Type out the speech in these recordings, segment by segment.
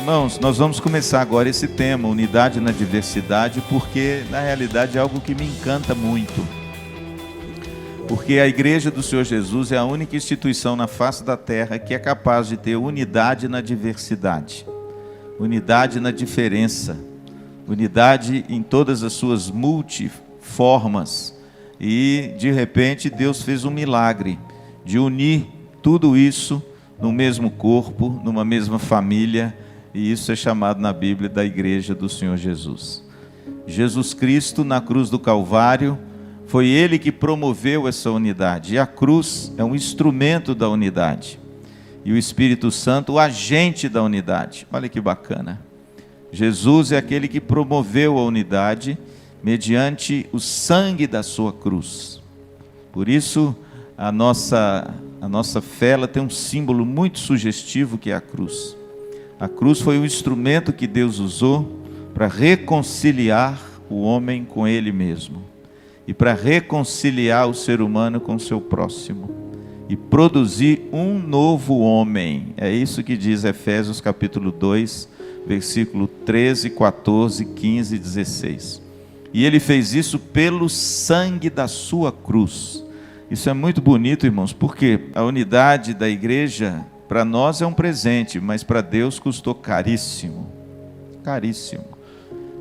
Irmãos, nós vamos começar agora esse tema, unidade na diversidade, porque na realidade é algo que me encanta muito. Porque a Igreja do Senhor Jesus é a única instituição na face da terra que é capaz de ter unidade na diversidade, unidade na diferença, unidade em todas as suas multiformas. E de repente Deus fez um milagre de unir tudo isso no mesmo corpo, numa mesma família, e isso é chamado na Bíblia da Igreja do Senhor Jesus. Jesus Cristo na cruz do Calvário, foi Ele que promoveu essa unidade, e a cruz é um instrumento da unidade, e o Espírito Santo o agente da unidade. Olha que bacana, Jesus é aquele que promoveu a unidade mediante o sangue da sua cruz. Por isso a nossa fé ela tem um símbolo muito sugestivo, que é a cruz. A cruz foi o instrumento que Deus usou para reconciliar o homem com Ele mesmo, e para reconciliar o ser humano com o seu próximo, e produzir um novo homem. É isso que diz Efésios capítulo 2, versículo 13, 14, 15 e 16. E Ele fez isso pelo sangue da sua cruz. Isso é muito bonito, irmãos, porque a unidade da igreja, para nós é um presente, mas para Deus custou caríssimo. Caríssimo.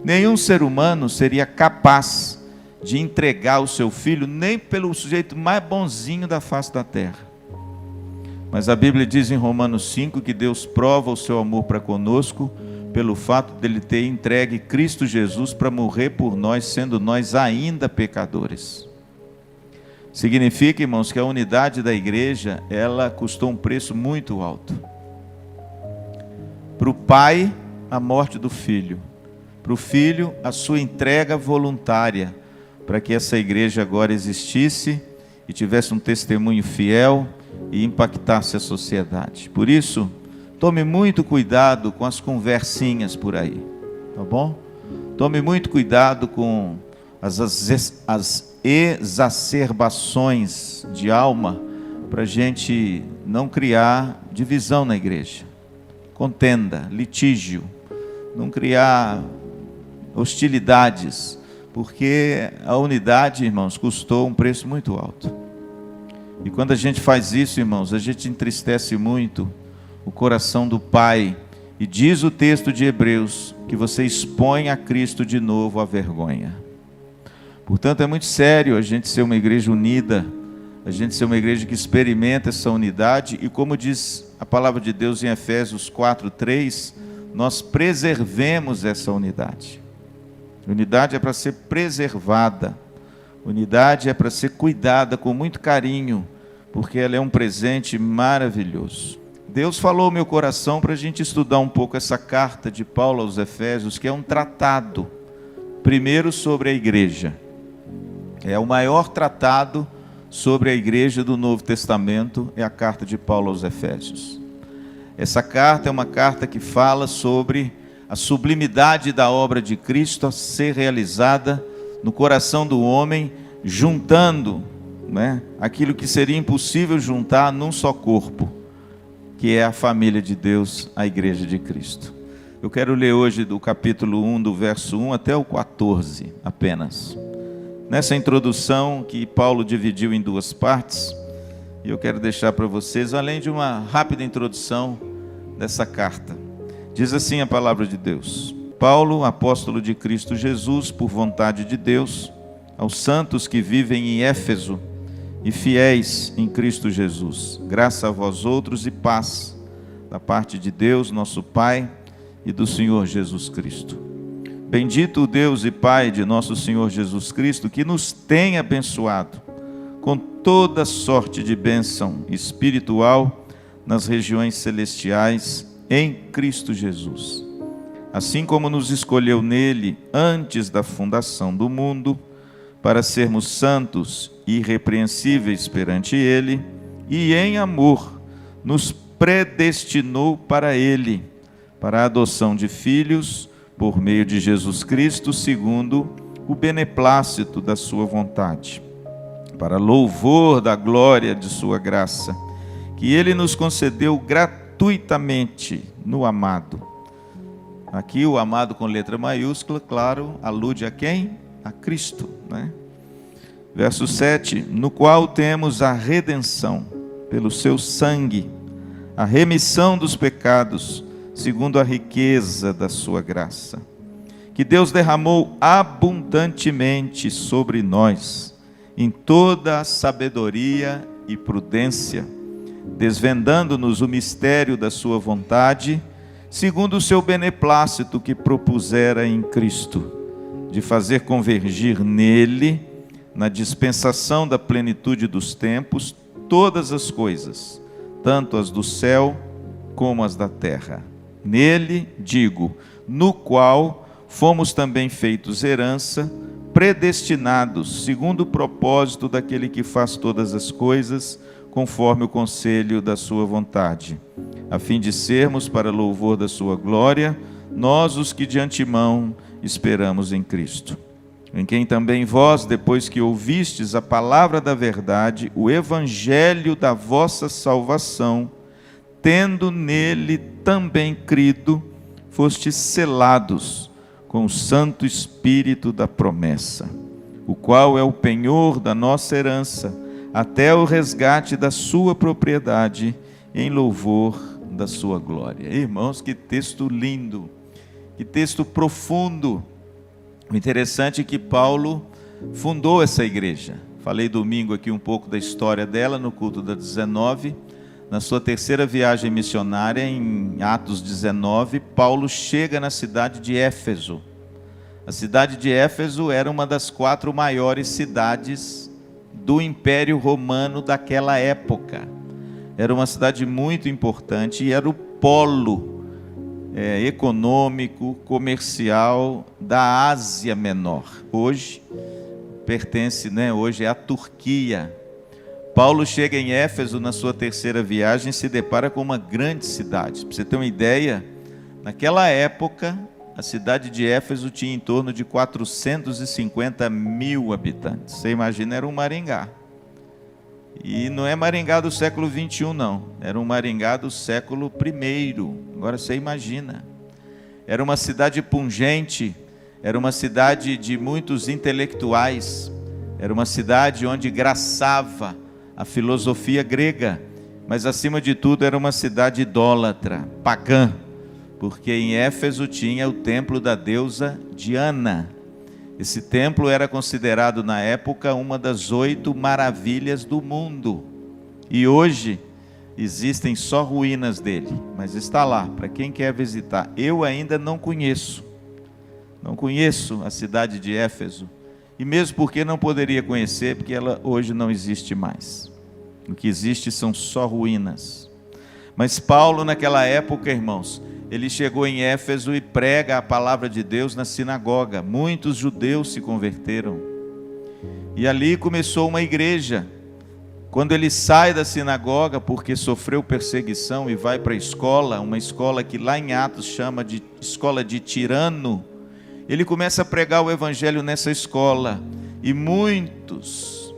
Nenhum ser humano seria capaz de entregar o seu filho, nem pelo sujeito mais bonzinho da face da terra. Mas a Bíblia diz em Romanos 5 que Deus prova o seu amor para conosco pelo fato dele ter entregue Cristo Jesus para morrer por nós, sendo nós ainda pecadores. Significa, irmãos, que a unidade da igreja, ela custou um preço muito alto. Para o pai, a morte do filho. Para o filho, a sua entrega voluntária, para que essa igreja agora existisse e tivesse um testemunho fiel e impactasse a sociedade. Por isso, tome muito cuidado com as conversinhas por aí, tá bom? Tome muito cuidado com as exacerbações de alma, para a gente não criar divisão na igreja, contenda, litígio, não criar hostilidades, porque a unidade, irmãos, custou um preço muito alto. E quando a gente faz isso, irmãos, a gente entristece muito o coração do Pai, e diz o texto de Hebreus que você expõe a Cristo de novo à vergonha. Portanto, é muito sério a gente ser uma igreja unida, a gente ser uma igreja que experimenta essa unidade, e como diz a palavra de Deus em Efésios 4:3, nós preservemos essa unidade. Unidade é para ser preservada, unidade é para ser cuidada com muito carinho, porque ela é um presente maravilhoso. Deus falou ao meu coração para a gente estudar um pouco essa carta de Paulo aos Efésios, que é um tratado, primeiro sobre a igreja. É o maior tratado sobre a igreja do Novo Testamento, é a carta de Paulo aos Efésios. Essa carta é uma carta que fala sobre a sublimidade da obra de Cristo a ser realizada no coração do homem, juntando, aquilo que seria impossível juntar num só corpo, que é a família de Deus, a igreja de Cristo. Eu quero ler hoje do capítulo 1, do verso 1 até o 14 apenas. Nessa introdução que Paulo dividiu em duas partes, eu quero deixar para vocês, além de uma rápida introdução dessa carta. Diz assim a palavra de Deus: Paulo, apóstolo de Cristo Jesus, por vontade de Deus, aos santos que vivem em Éfeso e fiéis em Cristo Jesus, graça a vós outros e paz, da parte de Deus, nosso Pai, e do Senhor Jesus Cristo. Bendito o Deus e Pai de nosso Senhor Jesus Cristo, que nos tem abençoado com toda sorte de bênção espiritual nas regiões celestiais em Cristo Jesus. Assim como nos escolheu nele antes da fundação do mundo, para sermos santos e irrepreensíveis perante ele, e em amor nos predestinou para ele, para a adoção de filhos, por meio de Jesus Cristo, segundo o beneplácito da sua vontade, para louvor da glória de sua graça, que ele nos concedeu gratuitamente no amado, Aqui o amado com letra maiúscula, claro, alude a quem? A Cristo, né? Verso 7, no qual temos a redenção pelo seu sangue, a remissão dos pecados, segundo a riqueza da sua graça, que Deus derramou abundantemente sobre nós, em toda a sabedoria e prudência, desvendando-nos o mistério da sua vontade, segundo o seu beneplácito que propusera em Cristo, de fazer convergir nele, na dispensação da plenitude dos tempos, todas as coisas, tanto as do céu como as da terra. Nele, digo, no qual fomos também feitos herança, predestinados, segundo o propósito daquele que faz todas as coisas, conforme o conselho da sua vontade, a fim de sermos para louvor da sua glória, nós os que de antemão esperamos em Cristo, em quem também vós, depois que ouvistes a palavra da verdade, o evangelho da vossa salvação, tendo nele também crido, fostes selados com o Santo Espírito da promessa, o qual é o penhor da nossa herança, até o resgate da sua propriedade, em louvor da sua glória. Irmãos, que texto lindo, que texto profundo. O interessante é que Paulo fundou essa igreja. Falei domingo aqui um pouco da história dela no culto da 19. Na sua terceira viagem missionária, em Atos 19, Paulo chega na cidade de Éfeso. A cidade de Éfeso era uma das 4 maiores cidades do Império Romano daquela época. Era uma cidade muito importante e era o polo econômico, comercial da Ásia Menor. Hoje pertence, hoje é a Turquia. Paulo chega em Éfeso na sua terceira viagem e se depara com uma grande cidade. Para você ter uma ideia, naquela época, a cidade de Éfeso tinha em torno de 450 mil habitantes. Você imagina, era um Maringá. E não é Maringá do século 21, não. Era um Maringá do século I. Agora você imagina. Era uma cidade pungente, era uma cidade de muitos intelectuais, era uma cidade onde graçava a filosofia grega, mas acima de tudo era uma cidade idólatra, pagã, porque em Éfeso tinha o templo da deusa Diana. Esse templo era considerado na época uma das 8 maravilhas do mundo. E hoje existem só ruínas dele, mas está lá, para quem quer visitar. Eu ainda não conheço a cidade de Éfeso. E mesmo porque não poderia conhecer, porque ela hoje não existe mais. O que existe são só ruínas. Mas Paulo naquela época, irmãos, ele chegou em Éfeso e prega a palavra de Deus na sinagoga. Muitos judeus se converteram. E ali começou uma igreja. Quando ele sai da sinagoga, porque sofreu perseguição, e vai para a escola, uma escola que lá em Atos chama de escola de Tirano, ele começa a pregar o evangelho nessa escola. E muitos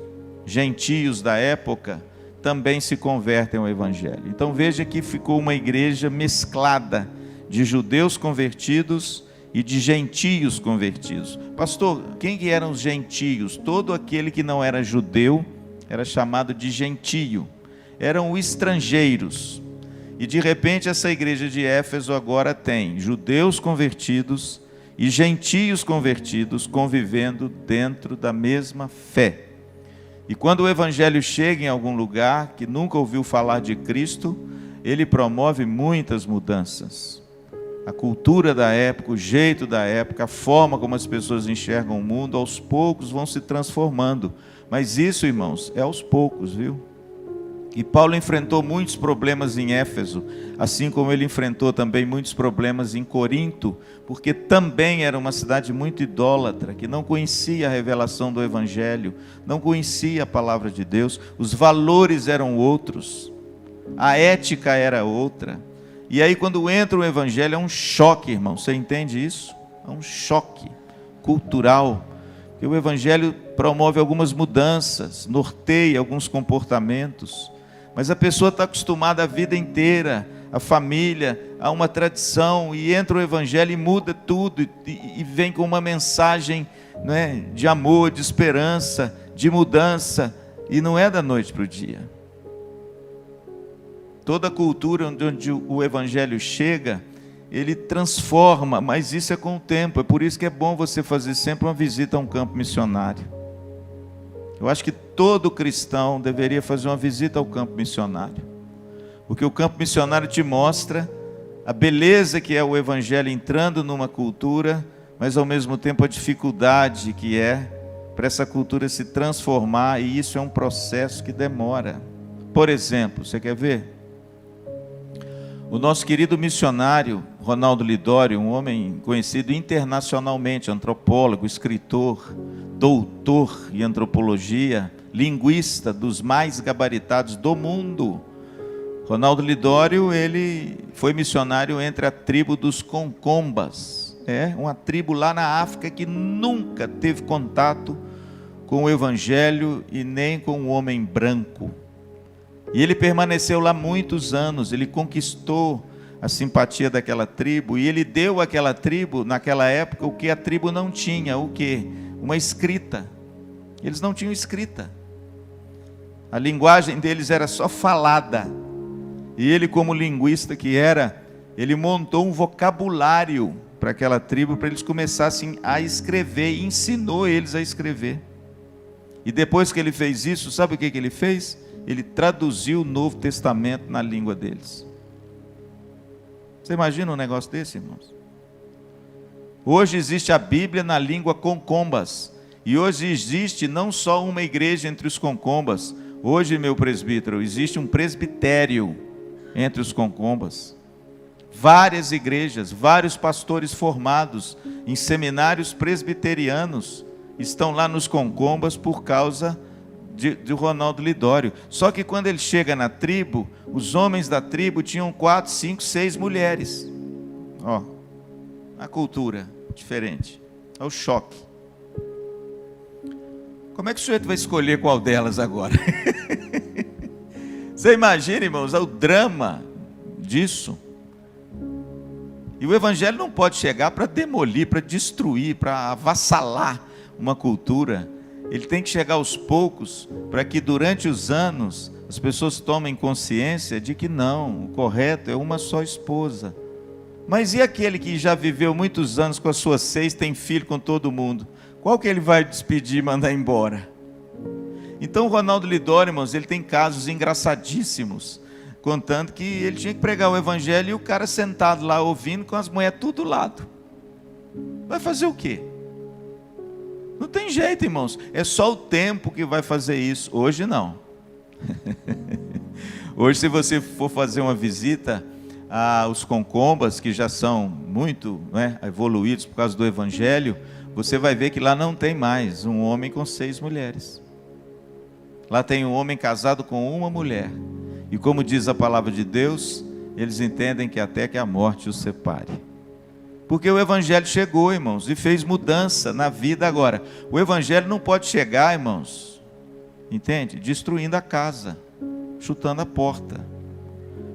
gentios da época também se convertem ao evangelho. Então veja que ficou uma igreja mesclada de judeus convertidos e de gentios convertidos. Pastor, quem que eram os gentios? Todo aquele que não era judeu era chamado de gentio. Eram estrangeiros. E de repente essa igreja de Éfeso agora tem judeus convertidos e gentios convertidos convivendo dentro da mesma fé. E quando o evangelho chega em algum lugar que nunca ouviu falar de Cristo, ele promove muitas mudanças. A cultura da época, o jeito da época, a forma como as pessoas enxergam o mundo, aos poucos vão se transformando. Mas isso, irmãos, é aos poucos, viu? E Paulo enfrentou muitos problemas em Éfeso, assim como ele enfrentou também muitos problemas em Corinto, porque também era uma cidade muito idólatra, que não conhecia a revelação do Evangelho, não conhecia a palavra de Deus, os valores eram outros, a ética era outra. E aí quando entra o Evangelho é um choque, irmão, você entende isso? É um choque cultural, que o Evangelho promove algumas mudanças, norteia alguns comportamentos, mas a pessoa está acostumada a vida inteira a família, a uma tradição, e entra o Evangelho e muda tudo, e vem com uma mensagem, né, de amor, de esperança, de mudança, e não é da noite para o dia. Toda cultura onde o Evangelho chega, ele transforma, mas isso é com o tempo. É por isso que é bom você fazer sempre uma visita a um campo missionário. Eu acho que todo cristão deveria fazer uma visita ao campo missionário, porque o campo missionário te mostra a beleza que é o Evangelho entrando numa cultura, mas ao mesmo tempo a dificuldade que é para essa cultura se transformar, e isso é um processo que demora. Por exemplo, você quer ver? O nosso querido missionário Ronaldo Lidório, um homem conhecido internacionalmente, antropólogo, escritor, doutor em antropologia, linguista dos mais gabaritados do mundo. Ronaldo Lidório, ele foi missionário entre a tribo dos Concombas, uma tribo lá na África que nunca teve contato com o Evangelho e nem com o homem branco. E ele permaneceu lá muitos anos, ele conquistou a simpatia daquela tribo, e ele deu àquela tribo, naquela época, o que a tribo não tinha, o quê? Uma escrita. Eles não tinham escrita. A linguagem deles era só falada. E ele, como linguista que era, ele montou um vocabulário para aquela tribo, para eles começassem a escrever, e ensinou eles a escrever. E depois que ele fez isso, sabe o que ele fez? Ele traduziu o Novo Testamento na língua deles. Você imagina um negócio desse, irmãos? Hoje existe a Bíblia na língua Concombas. E hoje existe não só uma igreja entre os Concombas. Hoje, meu presbítero, existe um presbitério entre os Concombas. Várias igrejas, vários pastores formados em seminários presbiterianos estão lá nos Concombas por causa de Ronaldo Lidório. Só que quando ele chega na tribo, os homens da tribo tinham 4, 5, 6 mulheres. A cultura diferente. É o choque. Como é que o sujeito vai escolher qual delas agora? Você imagina, irmãos, o drama disso. E o Evangelho não pode chegar para demolir, para destruir, para avassalar uma cultura. Ele tem que chegar aos poucos, para que durante os anos as pessoas tomem consciência de que não, o correto é uma só esposa. Mas e aquele que já viveu muitos anos com as suas 6, tem filho com todo mundo? Qual que ele vai despedir e mandar embora? Então o Ronaldo Lidório, irmãos, ele tem casos engraçadíssimos, contando que ele tinha que pregar o Evangelho e o cara sentado lá ouvindo, com as mulheres tudo do lado. Vai fazer o quê? Não tem jeito, irmãos. É só o tempo que vai fazer isso. Hoje não. Hoje, se você for fazer uma visita aos Concombas, que já são muito evoluídos por causa do Evangelho, você vai ver que lá não tem mais um homem com 6 mulheres. Lá tem um homem casado com uma mulher. E como diz a palavra de Deus, eles entendem que até que a morte os separe. Porque o Evangelho chegou, irmãos, e fez mudança na vida agora. O Evangelho não pode chegar, irmãos, entende? Destruindo a casa, chutando a porta.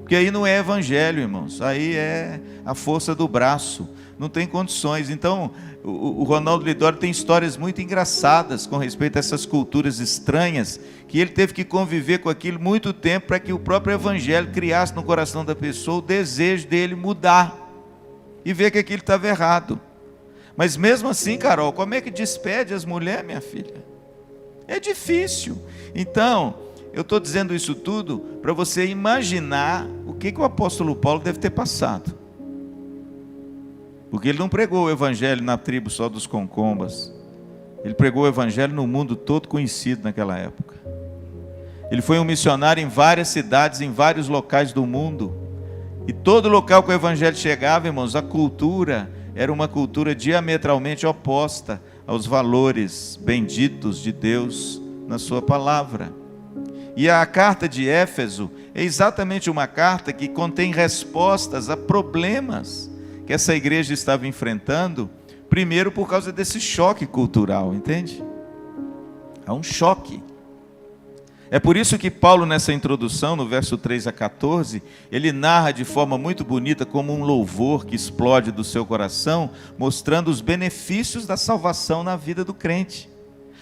Porque aí não é Evangelho, irmãos, aí é a força do braço, não tem condições. Então, o Ronaldo Lidório tem histórias muito engraçadas com respeito a essas culturas estranhas, que ele teve que conviver com aquilo muito tempo, para que o próprio Evangelho criasse no coração da pessoa o desejo dele mudar e ver que aquilo estava errado. Mas mesmo assim, Carol, como é que despede as mulheres, minha filha? É difícil. Então, eu estou dizendo isso tudo para você imaginar o que o apóstolo Paulo deve ter passado. Porque ele não pregou o Evangelho na tribo só dos Concombas. Ele pregou o Evangelho no mundo todo conhecido naquela época. Ele foi um missionário em várias cidades, em vários locais do mundo. E todo local que o Evangelho chegava, irmãos, a cultura era uma cultura diametralmente oposta aos valores benditos de Deus na sua palavra. E a carta de Éfeso é exatamente uma carta que contém respostas a problemas que essa igreja estava enfrentando, primeiro por causa desse choque cultural, entende? Há um choque. É por isso que Paulo, nessa introdução, no verso 3 a 14, ele narra de forma muito bonita, como um louvor que explode do seu coração, mostrando os benefícios da salvação na vida do crente.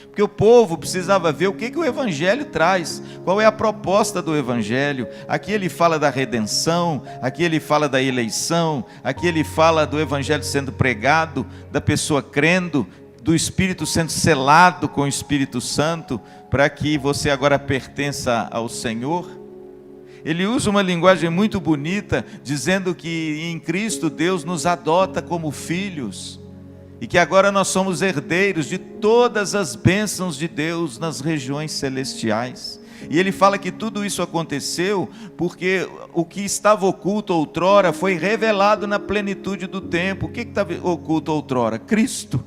Porque o povo precisava ver o que o Evangelho traz, qual é a proposta do Evangelho. Aqui ele fala da redenção, aqui ele fala da eleição, aqui ele fala do Evangelho sendo pregado, da pessoa crendo, do Espírito sendo selado com o Espírito Santo, para que você agora pertença ao Senhor. Ele usa uma linguagem muito bonita, dizendo que em Cristo Deus nos adota como filhos, e que agora nós somos herdeiros de todas as bênçãos de Deus nas regiões celestiais. E ele fala que tudo isso aconteceu porque o que estava oculto outrora foi revelado na plenitude do tempo. O que estava oculto outrora? Cristo.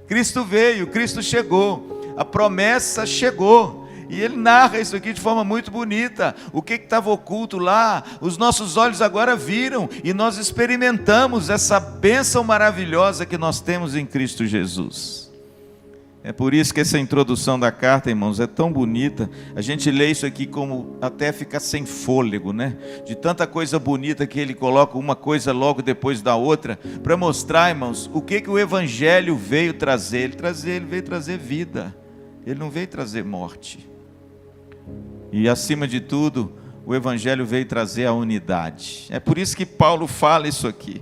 Cristo veio, Cristo chegou, a promessa chegou. E ele narra isso aqui de forma muito bonita. O que estava oculto lá, os nossos olhos agora viram, e nós experimentamos essa bênção maravilhosa que nós temos em Cristo Jesus. É por isso que essa introdução da carta, irmãos, é tão bonita. A gente lê isso aqui como até ficar sem fôlego, né? De tanta coisa bonita que ele coloca uma coisa logo depois da outra, para mostrar, irmãos, o que o Evangelho veio trazer. Ele veio trazer vida, ele não veio trazer morte. E acima de tudo, o Evangelho veio trazer a unidade. É por isso que Paulo fala isso aqui.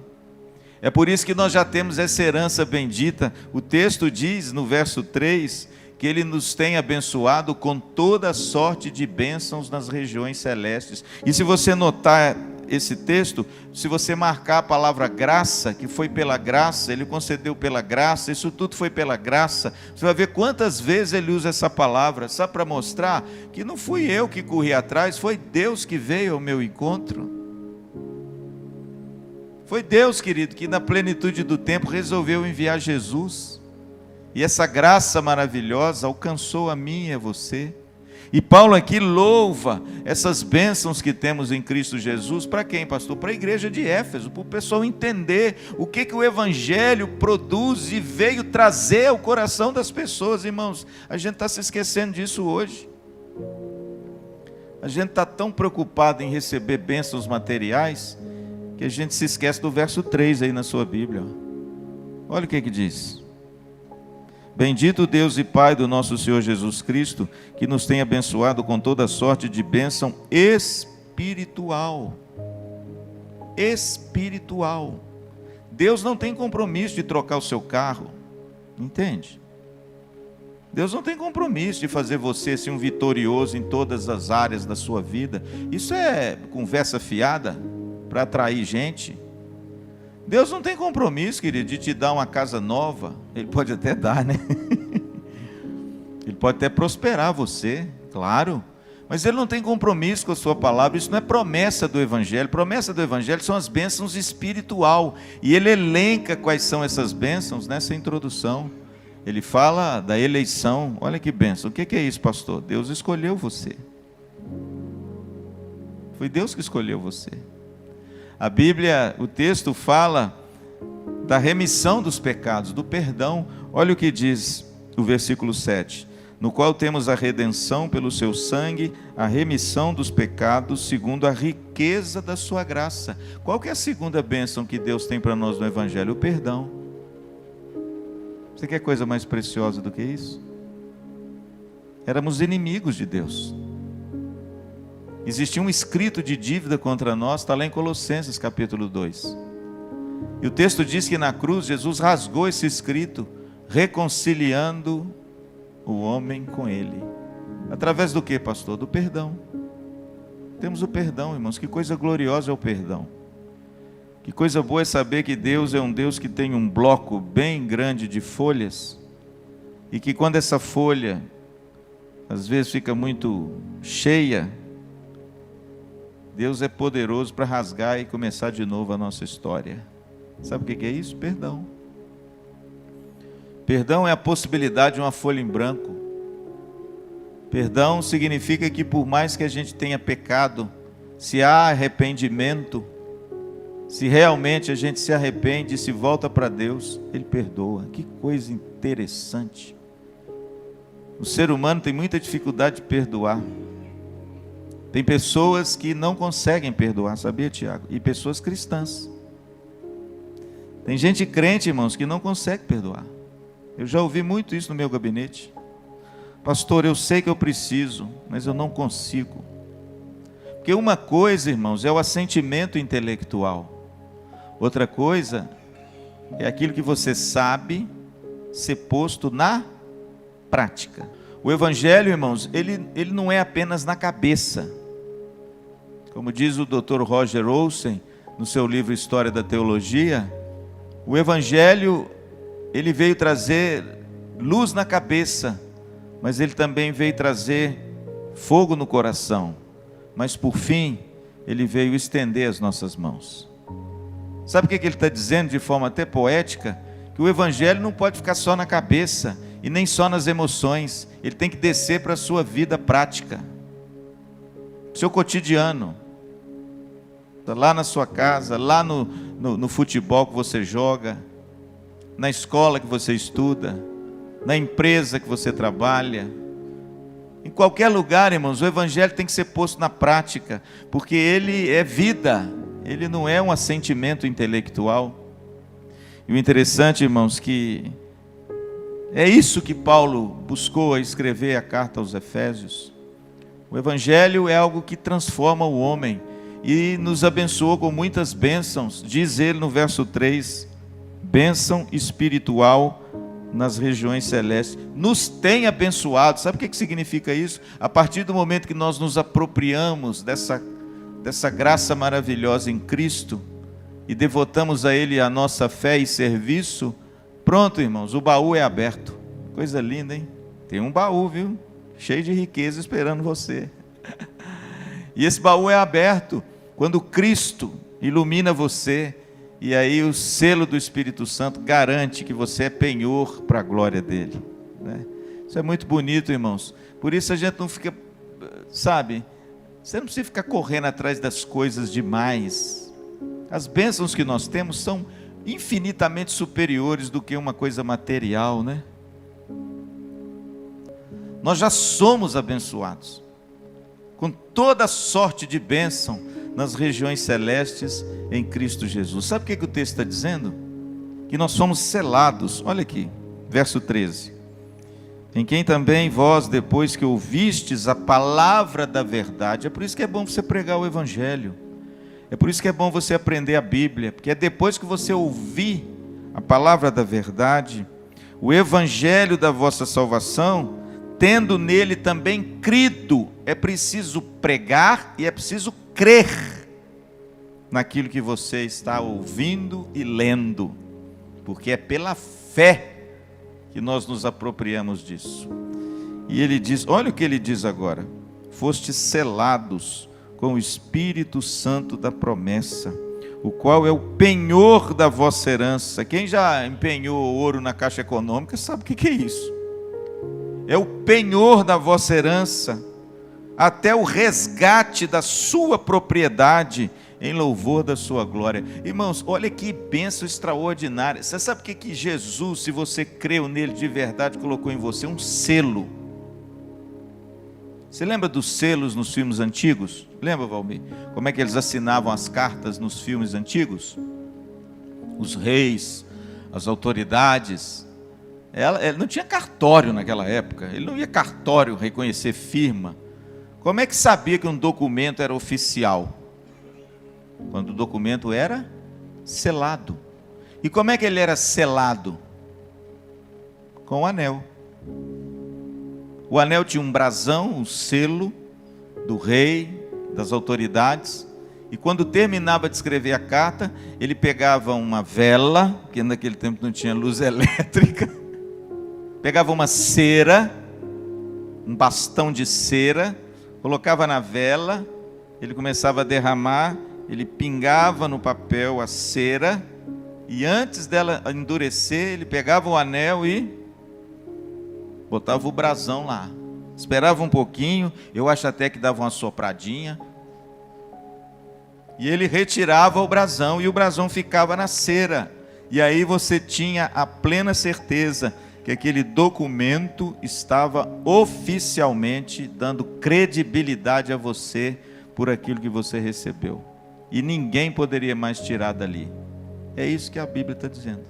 É por isso que nós já temos essa herança bendita. O texto diz no verso 3, que ele nos tem abençoado com toda sorte de bênçãos nas regiões celestes. E se você notar esse texto, se você marcar a palavra graça, que foi pela graça, ele concedeu pela graça, isso tudo foi pela graça, você vai ver quantas vezes ele usa essa palavra, só para mostrar que não fui eu que corri atrás, foi Deus que veio ao meu encontro. Foi Deus, querido, que na plenitude do tempo resolveu enviar Jesus, e essa graça maravilhosa alcançou a mim e a você. E Paulo aqui louva essas bênçãos que temos em Cristo Jesus. Para quem, pastor? Para a igreja de Éfeso, para o pessoal entender o que o Evangelho produz e veio trazer ao coração das pessoas. Irmãos, a gente está se esquecendo disso hoje. A gente está tão preocupado em receber bênçãos materiais, que a gente se esquece do verso 3 aí na sua Bíblia. Olha o que diz: bendito Deus e Pai do nosso Senhor Jesus Cristo, que nos tem abençoado com toda sorte de bênção espiritual. Espiritual. Deus não tem compromisso de trocar o seu carro, entende? Deus não tem compromisso de fazer você assim, um vitorioso em todas as áreas da sua vida. Isso é conversa fiada para atrair gente. Deus não tem compromisso, querido, de te dar uma casa nova. Ele pode até dar, né? Ele pode até prosperar você, claro. Mas Ele não tem compromisso com a sua palavra. Isso não é promessa do Evangelho. Promessa do Evangelho são as bênçãos espiritual. E Ele elenca quais são essas bênçãos nessa introdução. Ele fala da eleição. Olha que bênção. O que é isso, pastor? Deus escolheu você. Foi Deus que escolheu você. A Bíblia, o texto fala da remissão dos pecados, do perdão. Olha o que diz o versículo 7. No qual temos a redenção pelo seu sangue, a remissão dos pecados, segundo a riqueza da sua graça. Qual que é a segunda bênção que Deus tem para nós no Evangelho? O perdão. Você quer coisa mais preciosa do que isso? Éramos inimigos de Deus. Existia um escrito de dívida contra nós, está lá em Colossenses capítulo 2. E o texto diz que na cruz Jesus rasgou esse escrito, reconciliando o homem com Ele. Através do que, pastor? Do perdão. Temos o perdão, irmãos. Que coisa gloriosa é o perdão. Que coisa boa é saber que Deus é um Deus que tem um bloco bem grande de folhas, e que quando essa folha às vezes fica muito cheia, Deus é poderoso para rasgar e começar de novo a nossa história. Sabe o que é isso? Perdão. Perdão é a possibilidade de uma folha em branco. Perdão significa que por mais que a gente tenha pecado, se há arrependimento, se realmente a gente se arrepende e se volta para Deus, Ele perdoa. Que coisa interessante. O ser humano tem muita dificuldade de perdoar. Tem pessoas que não conseguem perdoar, sabia, Tiago? E pessoas cristãs. Tem gente crente, irmãos, que não consegue perdoar. Eu já ouvi muito isso no meu gabinete. Pastor, eu sei que eu preciso, mas eu não consigo. Porque uma coisa, irmãos, é o assentimento intelectual. Outra coisa é aquilo que você sabe ser posto na prática. O Evangelho, irmãos, ele não é apenas na cabeça. Como diz o Dr. Roger Olsen, no seu livro História da Teologia, o Evangelho, ele veio trazer luz na cabeça, mas ele também veio trazer fogo no coração. Mas por fim, ele veio estender as nossas mãos. Sabe o que ele está dizendo de forma até poética? Que o Evangelho não pode ficar só na cabeça e nem só nas emoções. Ele tem que descer para a sua vida prática, seu cotidiano, lá na sua casa, lá no futebol que você joga, na escola que você estuda, na empresa que você trabalha. Em qualquer lugar, irmãos, o Evangelho tem que ser posto na prática, porque ele é vida, ele não é um assentimento intelectual. E o interessante, irmãos, que é isso que Paulo buscou a escrever a carta aos Efésios. O Evangelho é algo que transforma o homem e nos abençoou com muitas bênçãos. Diz ele no verso 3, bênção espiritual nas regiões celestes. Nos tem abençoado. Sabe o que significa isso? A partir do momento que nós nos apropriamos dessa graça maravilhosa em Cristo e devotamos a Ele a nossa fé e serviço, pronto, irmãos, o baú é aberto. Coisa linda, hein? Tem um baú, viu? Cheio de riqueza esperando você. E esse baú é aberto quando Cristo ilumina você, e aí o selo do Espírito Santo garante que você é penhor para a glória dele, né? Isso é muito bonito, irmãos. Por isso a gente não fica, sabe, você não precisa ficar correndo atrás das coisas demais. As bênçãos que nós temos são infinitamente superiores do que uma coisa material, né? Nós já somos abençoados com toda sorte de bênção nas regiões celestes em Cristo Jesus. Sabe o que o texto está dizendo? Que nós somos selados. Olha aqui, verso 13. Em quem também vós, depois que ouvistes a palavra da verdade, é por isso que é bom você pregar o Evangelho, é por isso que é bom você aprender a Bíblia, porque é depois que você ouvir a palavra da verdade, o Evangelho da vossa salvação, tendo nele também crido. É preciso pregar e é preciso crer naquilo que você está ouvindo e lendo, porque é pela fé que nós nos apropriamos disso. E ele diz, olha o que ele diz agora: fostes selados com o Espírito Santo da promessa, o qual é o penhor da vossa herança. Quem já empenhou ouro na Caixa Econômica sabe o que é isso. É o penhor da vossa herança, até o resgate da sua propriedade, em louvor da sua glória. Irmãos, olha que bênção extraordinária. Você sabe o que Jesus, se você creu nele de verdade, colocou em você? Um selo. Você lembra dos selos nos filmes antigos? Lembra, Valmir? Como é que eles assinavam as cartas nos filmes antigos? Os reis, as autoridades. Ela não tinha cartório naquela época. Ele não ia cartório reconhecer firma. Como é que sabia que um documento era oficial? Quando o documento era selado. E como é que ele era selado? Com o anel. O anel tinha um brasão, um selo do rei, das autoridades. E quando terminava de escrever a carta, ele pegava uma vela, porque naquele tempo não tinha luz elétrica, pegava uma cera, um bastão de cera, colocava na vela, ele começava a derramar, ele pingava no papel a cera, e antes dela endurecer, ele pegava o anel e botava o brasão lá. Esperava um pouquinho, eu acho até que dava uma sopradinha, e ele retirava o brasão, e o brasão ficava na cera. E aí você tinha a plena certeza que aquele documento estava oficialmente dando credibilidade a você por aquilo que você recebeu. E ninguém poderia mais tirar dali. É isso que a Bíblia está dizendo.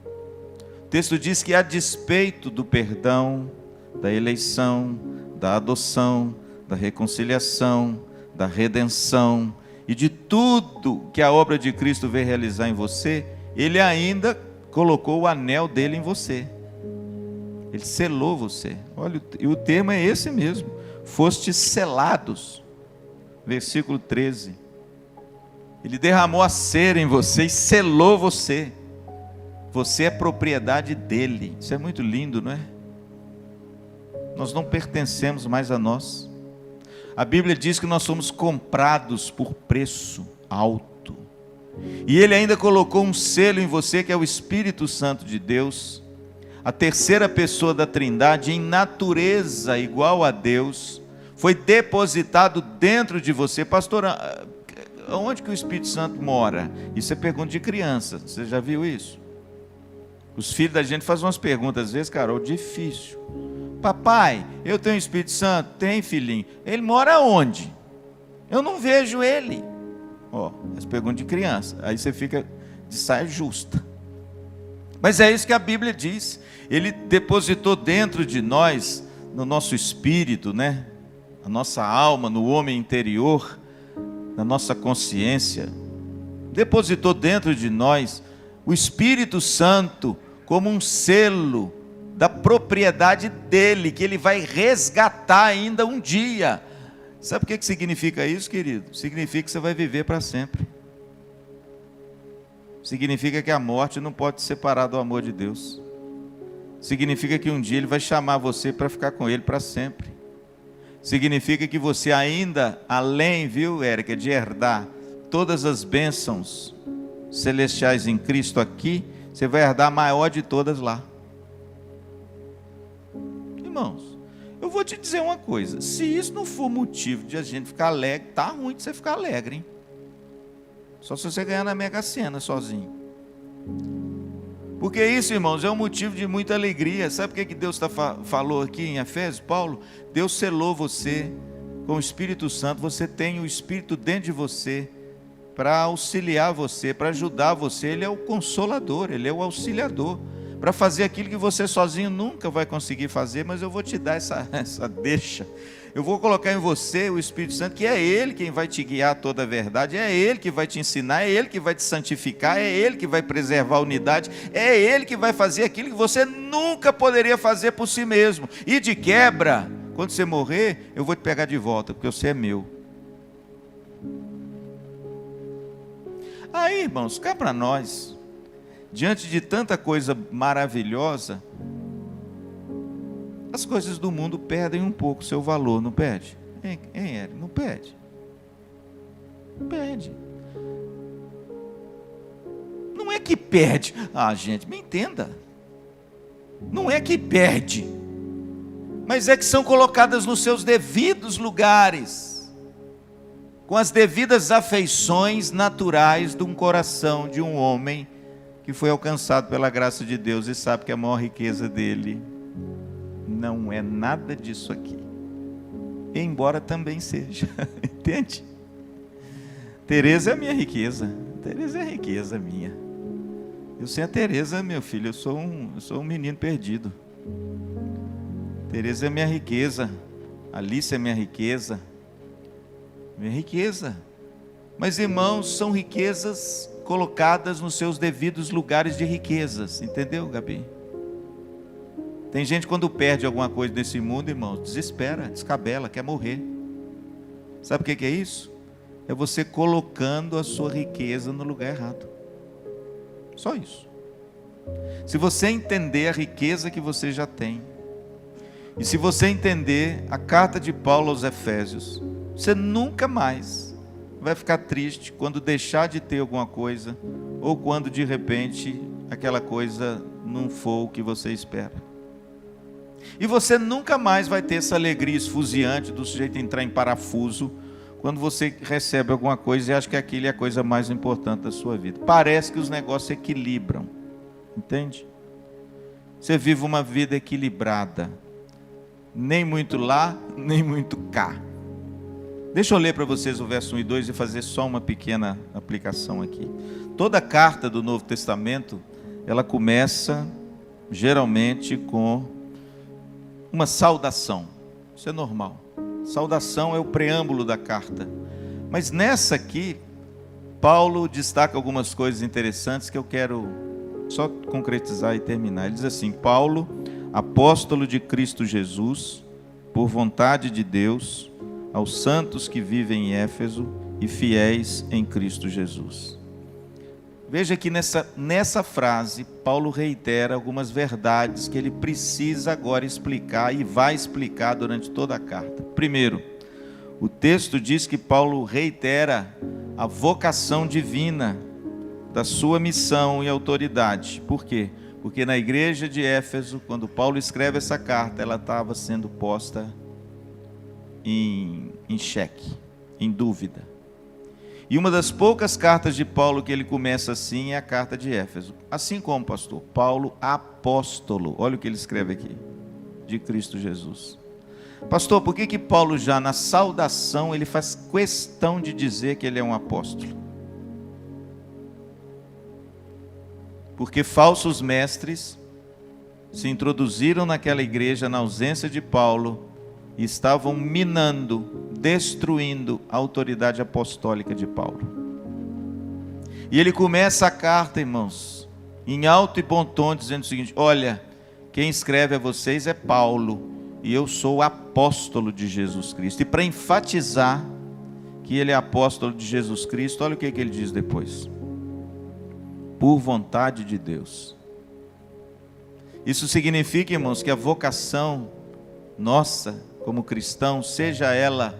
O texto diz que a despeito do perdão, da eleição, da adoção, da reconciliação, da redenção e de tudo que a obra de Cristo veio realizar em você, Ele ainda colocou o anel dele em você. Ele selou você. Olha, e o termo é esse mesmo. Fostes selados. Versículo 13. Ele derramou a cera em você e selou você. Você é propriedade dele. Isso é muito lindo, não é? Nós não pertencemos mais a nós. A Bíblia diz que nós somos comprados por preço alto. E Ele ainda colocou um selo em você, que é o Espírito Santo de Deus, a terceira pessoa da Trindade, em natureza igual a Deus, foi depositado dentro de você. Pastor, onde que o Espírito Santo mora? Isso é pergunta de criança, você já viu isso? Os filhos da gente fazem umas perguntas, às vezes, Carol, difícil. Papai, eu tenho o Espírito Santo? Tem, filhinho. Ele mora onde? Eu não vejo ele. Ó, as perguntas de criança. Aí você fica de saia justa. Mas é isso que a Bíblia diz. Ele depositou dentro de nós, no nosso espírito, né? A nossa alma, no homem interior, na nossa consciência. Depositou dentro de nós o Espírito Santo como um selo da propriedade dele, que ele vai resgatar ainda um dia. Sabe o que significa isso, querido? Significa que você vai viver para sempre. Significa que a morte não pode te separar do amor de Deus. Significa que um dia Ele vai chamar você para ficar com Ele para sempre. Significa que você ainda, além, viu, Érica, de herdar todas as bênçãos celestiais em Cristo aqui, você vai herdar a maior de todas lá. Irmãos, eu vou te dizer uma coisa, se isso não for motivo de a gente ficar alegre, tá ruim de você ficar alegre, hein? Só se você ganhar na Mega Sena sozinho. Porque isso, irmãos, é um motivo de muita alegria. Sabe o que Deus falou aqui em Efésios, Paulo? Deus selou você com o Espírito Santo, você tem o Espírito dentro de você, para auxiliar você, para ajudar você. Ele é o consolador, Ele é o auxiliador, para fazer aquilo que você sozinho nunca vai conseguir fazer, mas eu vou te dar essa deixa. Eu vou colocar em você o Espírito Santo, que é Ele quem vai te guiar a toda a verdade, é Ele que vai te ensinar, é Ele que vai te santificar, é Ele que vai preservar a unidade, é Ele que vai fazer aquilo que você nunca poderia fazer por si mesmo. E de quebra, quando você morrer, eu vou te pegar de volta, porque você é meu. Aí, irmãos, cá para nós, diante de tanta coisa maravilhosa, as coisas do mundo perdem um pouco seu valor, não perde? Hein, Érico? Não perde? Não perde. Não é que perde. Ah, gente, me entenda. Não é que perde, mas é que são colocadas nos seus devidos lugares, com as devidas afeições naturais de um coração de um homem que foi alcançado pela graça de Deus e sabe que a maior riqueza dele não é nada disso aqui, embora também seja. Entende? Tereza é a minha riqueza. Tereza é a riqueza minha. Eu sem a Tereza, meu filho, eu sou um menino perdido. Tereza é minha riqueza. Alice é minha riqueza. Minha riqueza. Mas, irmãos, são riquezas colocadas nos seus devidos lugares de riquezas. Entendeu, Gabi? Tem gente, quando perde alguma coisa nesse mundo, irmãos, desespera, descabela, quer morrer. Sabe o que é isso? É você colocando a sua riqueza no lugar errado. Só isso. Se você entender a riqueza que você já tem, e se você entender a carta de Paulo aos Efésios, você nunca mais vai ficar triste quando deixar de ter alguma coisa, ou quando de repente aquela coisa não for o que você espera. E você nunca mais vai ter essa alegria esfuziante do sujeito entrar em parafuso quando você recebe alguma coisa e acha que aquilo é a coisa mais importante da sua vida. Parece que os negócios se equilibram, entende? você viva uma vida equilibrada. Nem muito lá, nem muito cá. Deixa eu ler para vocês o verso 1 e 2 e fazer só uma pequena aplicação aqui. Toda carta do Novo Testamento, ela começa geralmente com uma saudação. Isso é normal. Saudação é o preâmbulo da carta. Mas nessa aqui, Paulo destaca algumas coisas interessantes que eu quero só concretizar e terminar. Ele diz assim: Paulo, apóstolo de Cristo Jesus, por vontade de Deus, aos santos que vivem em Éfeso e fiéis em Cristo Jesus. Veja que nessa frase, Paulo reitera algumas verdades que ele precisa agora explicar e vai explicar durante toda a carta. Primeiro, o texto diz que Paulo reitera a vocação divina da sua missão e autoridade. Por quê? Porque na igreja de Éfeso, quando Paulo escreve essa carta, ela estava sendo posta em xeque, em dúvida. E uma das poucas cartas de Paulo que ele começa assim é a carta de Éfeso. Assim como, pastor, Paulo, apóstolo. Olha o que ele escreve aqui, de Cristo Jesus. Pastor, por que Paulo já na saudação ele faz questão de dizer que ele é um apóstolo? Porque falsos mestres se introduziram naquela igreja na ausência de Paulo e estavam minando, destruindo a autoridade apostólica de Paulo. E ele começa a carta, irmãos, em alto e bom tom, dizendo o seguinte: olha, quem escreve a vocês é Paulo, e eu sou apóstolo de Jesus Cristo. E para enfatizar que ele é apóstolo de Jesus Cristo, olha o que ele diz depois: por vontade de Deus. Isso significa, irmãos, que a vocação nossa como cristão, seja ela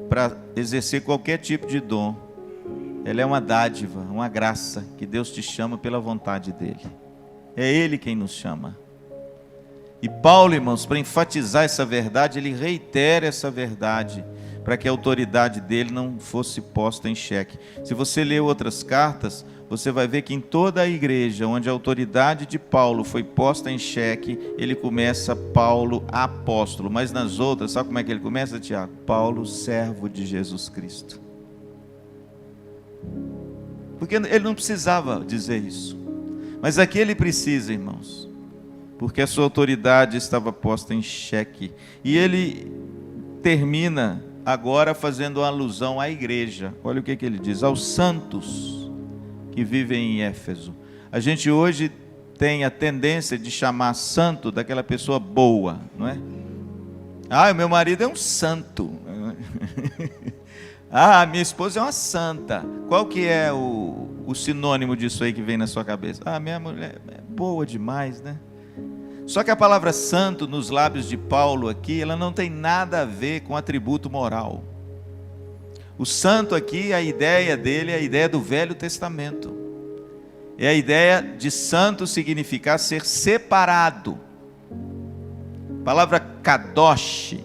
para exercer qualquer tipo de dom, ela é uma dádiva, uma graça que Deus te chama pela vontade dele. É Ele quem nos chama. E Paulo, irmãos, para enfatizar essa verdade, ele reitera essa verdade, para que a autoridade dele não fosse posta em xeque. Se você ler outras cartas, você vai ver que em toda a igreja onde a autoridade de Paulo foi posta em xeque, ele começa Paulo apóstolo. Mas nas outras, sabe como é que ele começa, Tiago? Paulo, servo de Jesus Cristo. Porque ele não precisava dizer isso. Mas aqui ele precisa, irmãos, porque a sua autoridade estava posta em xeque. E ele termina agora fazendo uma alusão à igreja. Olha o que ele diz: aos santos que vivem em Éfeso. A gente hoje tem a tendência de chamar santo daquela pessoa boa, não é? Ah, o meu marido é um santo. Ah, minha esposa é uma santa. Qual que é o sinônimo disso aí que vem na sua cabeça? Ah, minha mulher é boa demais, né? Só que a palavra santo nos lábios de Paulo aqui, ela não tem nada a ver com atributo moral. O santo aqui, a ideia dele é a ideia do Velho Testamento. É a ideia de santo significar ser separado. A palavra kadosh,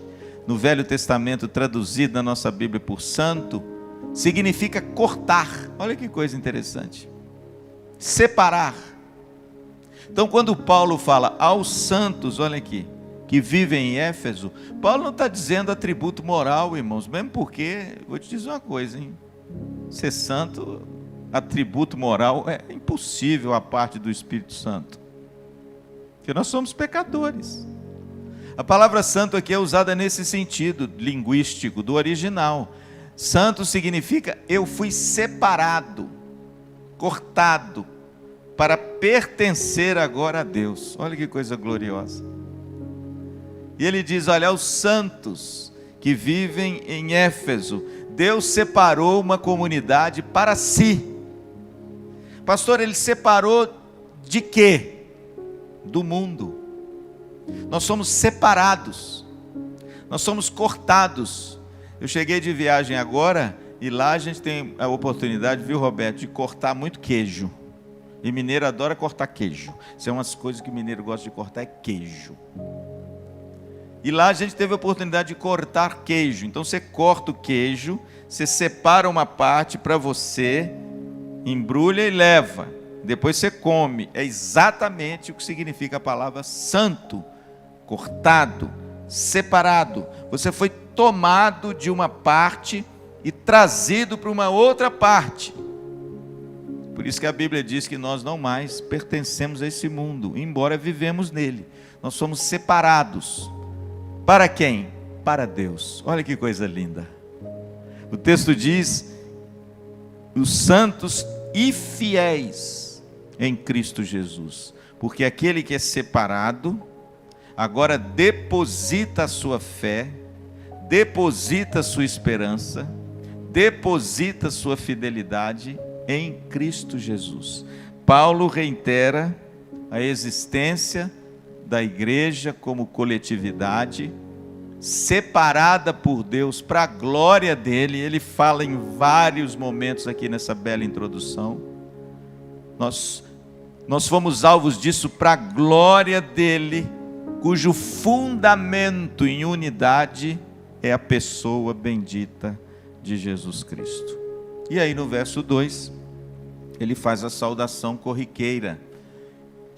no Velho Testamento, traduzida na nossa Bíblia por santo, significa cortar. Olha que coisa interessante. Separar. Então, quando Paulo fala aos santos, olha aqui, que vivem em Éfeso, Paulo não está dizendo atributo moral, irmãos, mesmo porque, vou te dizer uma coisa, hein? Ser santo, atributo moral, é impossível à parte do Espírito Santo, porque nós somos pecadores. A palavra santo aqui é usada nesse sentido linguístico, do original. Santo significa eu fui separado, cortado, para pertencer agora a Deus. Olha que coisa gloriosa. E ele diz, olha, aos santos que vivem em Éfeso, Deus separou uma comunidade para si. Pastor, ele separou de quê? Do mundo. Nós somos separados, nós somos cortados. Eu cheguei de viagem agora, e lá a gente tem a oportunidade, viu, Roberto, de cortar muito queijo. E mineiro adora cortar queijo. Isso é umas coisas que mineiro gosta de cortar, é queijo. E lá a gente teve a oportunidade de cortar queijo. Então você corta o queijo, você separa uma parte para você, embrulha e leva. depois você come. É exatamente o que significa a palavra santo, cortado, separado. Você foi tomado de uma parte e trazido para uma outra parte. Por isso que a Bíblia diz que nós não mais pertencemos a esse mundo, embora vivemos nele. Nós somos separados. Para quem? Para Deus. Olha que coisa linda. O texto diz: os santos e fiéis em Cristo Jesus. Porque aquele que é separado, agora deposita a sua fé, deposita a sua esperança, deposita a sua fidelidade em Cristo Jesus. Paulo reitera a existência da igreja como coletividade, separada por Deus para a glória dele. Ele fala em vários momentos aqui nessa bela introdução. Nós fomos alvos disso para a glória dele, cujo fundamento em unidade é a pessoa bendita de Jesus Cristo. E aí no verso 2, ele faz a saudação corriqueira,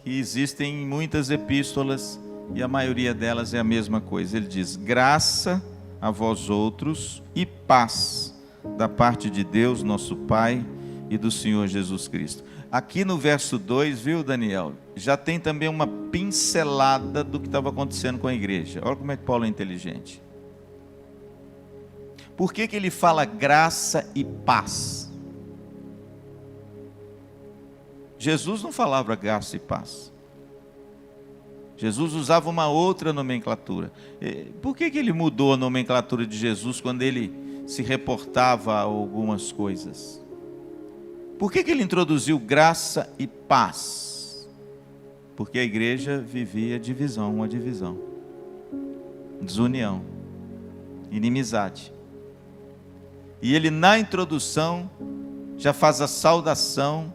que existem em muitas epístolas, e a maioria delas é a mesma coisa. Ele diz: graça a vós outros e paz da parte de Deus, nosso Pai, e do Senhor Jesus Cristo. Aqui no verso 2, viu, Daniel, já tem também uma pincelada do que estava acontecendo com a igreja. Olha como é que Paulo é inteligente. Por que ele fala graça e paz? Jesus não falava graça e paz. Jesus usava uma outra nomenclatura. Por que ele mudou a nomenclatura de Jesus quando ele se reportava a algumas coisas? Por que ele introduziu graça e paz? Porque a igreja vivia uma divisão, desunião, inimizade. E ele na introdução já faz a saudação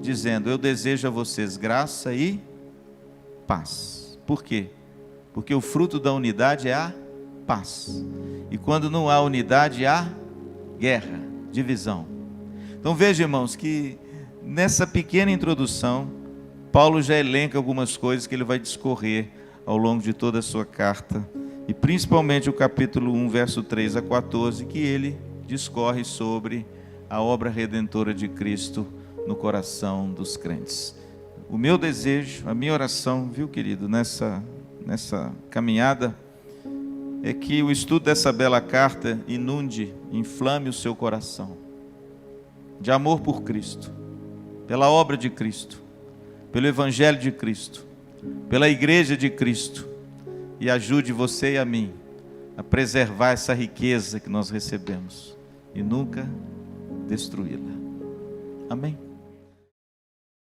dizendo: eu desejo a vocês graça e paz. Por quê? Porque o fruto da unidade é a paz. E quando não há unidade, há guerra, divisão. Então veja, irmãos, que nessa pequena introdução, Paulo já elenca algumas coisas que ele vai discorrer ao longo de toda a sua carta. E principalmente o capítulo 1, verso 3 a 14, que ele discorre sobre a obra redentora de Cristo no coração dos crentes. O meu desejo, a minha oração, viu, querido, nessa caminhada, é que o estudo dessa bela carta inunde, inflame o seu coração de amor por Cristo, pela obra de Cristo, pelo Evangelho de Cristo, pela Igreja de Cristo, e ajude você e a mim a preservar essa riqueza que nós recebemos e nunca destruí-la. Amém?